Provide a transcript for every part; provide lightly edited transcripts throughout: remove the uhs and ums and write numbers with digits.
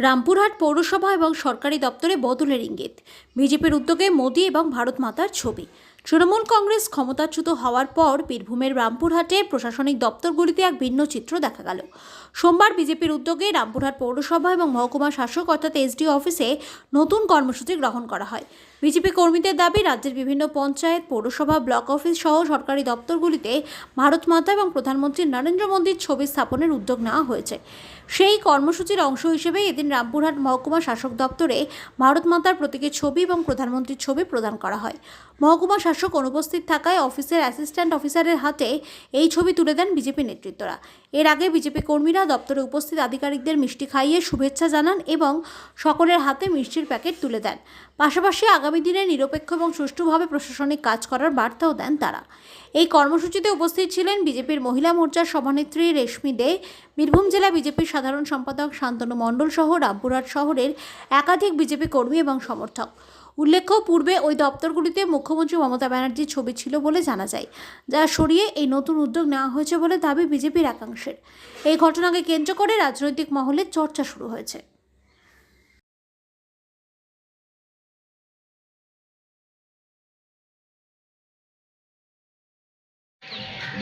রামপুরহাট পৌরসভা এবং সরকারি দপ্তরে বদলের ইঙ্গিত। বিজেপির উদ্যোগে মোদি এবং ভারত মাতার ছবি। তৃণমূল কংগ্রেস ক্ষমতাচ্যুত হওয়ার পর বীরভূমের রামপুরহাটে প্রশাসনিক দপ্তরগুলিতে এক ভিন্ন চিত্র দেখা গেল। সোমবার বিজেপির উদ্যোগে রামপুরহাট পৌরসভা এবং মহকুমা শাসক অর্থাৎ এসডিও অফিসে নতুন কর্মসূচি গ্রহণ করা হয়। বিজেপি কর্মীদের দাবি, রাজ্যের বিভিন্ন পঞ্চায়েত, পৌরসভা, ব্লক অফিস সহ সরকারি দপ্তরগুলিতে ভারত মাতা এবং প্রধানমন্ত্রী নরেন্দ্র মোদীর ছবি স্থাপনের উদ্যোগ নেওয়া হয়েছে। সেই কর্মসূচির অংশ হিসেবে এদিন রামপুরহাট মহকুমা শাসক দপ্তরে ভারত মাতার প্রতীকের ছবি এবং প্রধানমন্ত্রীর ছবি প্রদান করা হয়। মহকুমা শাসক অনুপস্থিত থাকায় অফিসের অ্যাসিস্ট্যান্ট অফিসারের হাতে এই ছবি তুলে দেন বিজেপি নেতৃত্বরা। এর আগে বিজেপি কর্মীরা দপ্তরে উপস্থিত আধিকারিকদের মিষ্টি খাইয়ে শুভেচ্ছা জানান এবং সকলের হাতে মিষ্টির প্যাকেট তুলে দেন। পাশাপাশি আগামী দিনে নিরপেক্ষ এবং সুষ্ঠুভাবে প্রশাসনিক কাজ করার বার্তাও দেন তারা। এই কর্মসূচিতে উপস্থিত ছিলেন বিজেপির মহিলা মোর্চার সভানেত্রী রেশমি দে, বীরভূম জেলা বিজেপির সাধারণ সম্পাদক শান্তনু মণ্ডল সহ রামপুরহাট শহরের একাধিক বিজেপি কর্মী এবং সমর্থক। উল্লেখ্য, পূর্বে ওই দপ্তরগুলিতে মুখ্যমন্ত্রী মমতা ব্যানার্জির ছবি ছিল বলে জানা যায়, যা সরিয়ে এই নতুন উদ্যোগ নেওয়া হয়েছে বলে দাবি বিজেপির একাংশের। এই ঘটনাকে কেন্দ্র করে রাজনৈতিক মহলে চর্চা শুরু হয়েছে।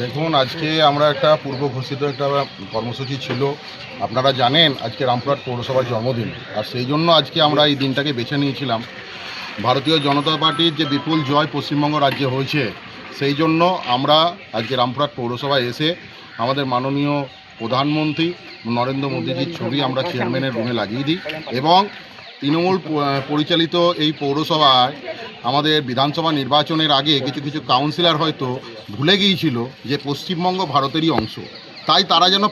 দেখুন, আজকে আমরা একটা পূর্ব ঘোষিত একটা কর্মসূচি ছিল। আপনারা জানেন আজকে রামপুরহাট পৌরসভার জন্মদিন, আর সেই জন্য আজকে আমরা এই দিনটাকে বেছে নিয়েছিলাম। ভারতীয় জনতা পার্টির যে বিপুল জয় পশ্চিমবঙ্গ রাজ্যে হয়েছে, সেই জন্য আমরা আজকে রামপুরহাট পৌরসভায় এসে আমাদের মাননীয় প্রধানমন্ত্রী নরেন্দ্র মোদীজির ছবি আমরা চেয়ারম্যানের রুমে লাগিয়ে দিই এবং তৃণমূল পরিচালিত এই পৌরসভায় আমাদের বিধানসভা নির্বাচনের আগে কিছু কিছু কাউন্সিলর হয়তো ভুলে গিয়েছিল যে পশ্চিমবঙ্গ ভারতেরই অংশ। তাই তারা যেন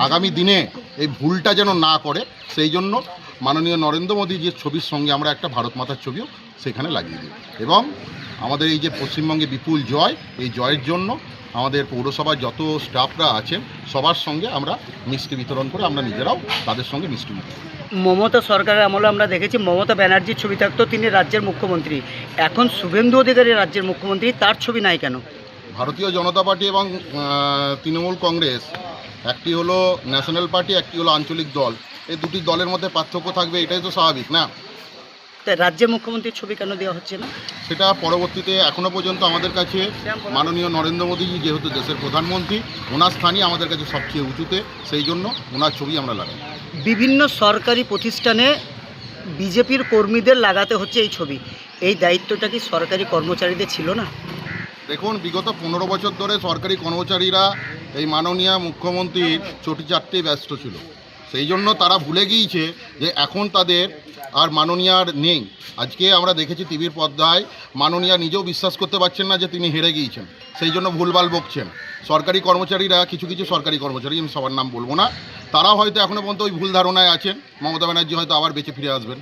আগামী দিনে এই ভুলটা যেন না করে, সেই জন্য মাননীয় নরেন্দ্র মোদীজির ছবির সঙ্গে আমরা একটা ভারত মাতার ছবিও সেখানে লাগিয়ে দিই এবং আমাদের এই যে পশ্চিমবঙ্গে বিপুল জয়, এই জয়ের জন্য আমাদের পৌরসভার যত স্টাফরা আছেন সবার সঙ্গে আমরা মিষ্টি বিতরণ করে আমরা নিজেরাও তাদের সঙ্গে মিষ্টি বিতরণ। মমতা সরকারের আমলে আমরা দেখেছি মমতা ব্যানার্জির ছবি থাকতো, তিনি রাজ্যের মুখ্যমন্ত্রী। এখন শুভেন্দু অধিকারী রাজ্যের মুখ্যমন্ত্রী, তার ছবি নাই কেন? ভারতীয় জনতা পার্টি এবং তৃণমূল কংগ্রেস, একটি হলো ন্যাশনাল পার্টি, একটি হলো আঞ্চলিক দল। এই দুটি দলের মধ্যে পার্থক্য থাকবে, এটাই তো স্বাভাবিক না? তাই রাজ্যের মুখ্যমন্ত্রীর ছবি কেন দেওয়া হচ্ছে না? সেটা পরবর্তীতে এখনও পর্যন্ত আমাদের কাছে মাননীয় নরেন্দ্র মোদীজি যেহেতু দেশের প্রধানমন্ত্রী, ওনার স্থানই আমাদের কাছে সবচেয়ে উঁচুতে, সেই জন্য ওনার ছবি আমরা লাগাই। বিভিন্ন সরকারি প্রতিষ্ঠানে বিজেপির কর্মীদের লাগাতে হচ্ছে এই ছবি, এই দায়িত্বটা কি সরকারি কর্মচারীদের ছিল না? দেখুন, বিগত 15 বছর ধরে সরকারি কর্মচারীরা এই মাননীয় মুখ্যমন্ত্রীর চটি চাটতে ব্যস্ত ছিল। সেই জন্য তারা ভুলে গিয়েছে যে এখন তাদের আর মাননীয় নেই। আজকে আমরা দেখেছি টিভির পর্দায় মাননীয় নিজেও বিশ্বাস করতে পারছেন না যে তিনি হেরে গিয়েছেন, সেই জন্য ভুলভাল বকছেন। সরকারি কর্মচারীরা, কিছু কিছু সরকারি কর্মচারী, আমি সবার নাম বলবো না, তারাও হয়তো এখনও পর্যন্ত ওই ভুল ধারণায় আছেন মমতা ব্যানার্জি হয়তো আবার বেঁচে ফিরে আসবেন।